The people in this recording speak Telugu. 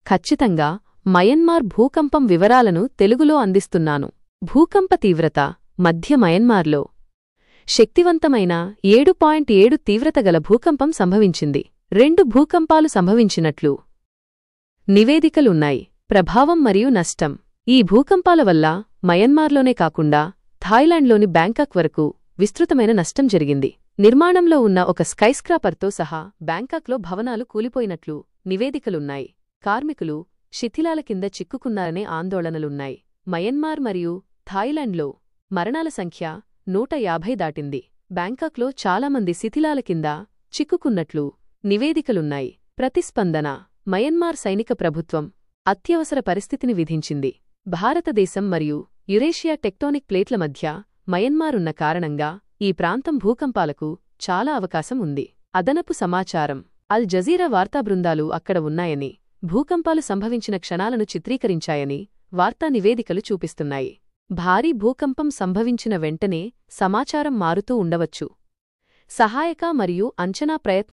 ఖచ్చితంగా మయన్మార్ భూకంపం వివరాలను తెలుగులో అందిస్తున్నాను. భూకంప తీవ్రత మధ్య మయన్మార్లో శక్తివంతమైన 7.7 తీవ్రతగల భూకంపం సంభవించింది. 2 భూకంపాలు సంభవించినట్లు నివేదికలున్నాయి. ప్రభావం మరియు నష్టం. ఈ భూకంపాల వల్ల మయన్మార్లోనే కాకుండా థాయిలాండ్లోని బ్యాంకాక్ వరకు విస్తృతమైన నష్టం జరిగింది. నిర్మాణంలో ఉన్న ఒక స్కైస్క్రాపర్తో సహా బ్యాంకాక్లో భవనాలు కూలిపోయినట్లు నివేదికలున్నాయి. కార్మికులు శిథిలాల కింద చిక్కుకున్నారనే ఆందోళనలున్నాయి. మయన్మార్ మరియు థాయిలాండ్లో మరణాల సంఖ్య 150 దాటింది. బ్యాంకాక్లో చాలామంది శిథిలాల కింద చిక్కుకున్నట్లు నివేదికలున్నాయి. ప్రతిస్పందన. మయన్మార్ సైనిక ప్రభుత్వం అత్యవసర పరిస్థితిని విధించింది. భారతదేశం మరియు యురేషియా టెక్టోనిక్ ప్లేట్ల మధ్య మయన్మార్ ఉన్న కారణంగా ఈ ప్రాంతం భూకంపాలకు చాలా అవకాశం ఉంది. అదనపు సమాచారం. అల్ జజీరా వార్తా బృందాలు అక్కడ ఉన్నాయని, భూకంపాలు సంభవించిన క్షణాలను చిత్రీకరించాయని వార్తా నివేదికలు చూపిస్తున్నాయి. భారీ భూకంపం సంభవించిన వెంటనే సమాచారం మారుతూ ఉండవచ్చు. సహాయక మరియు అంచనా ప్రయత్నం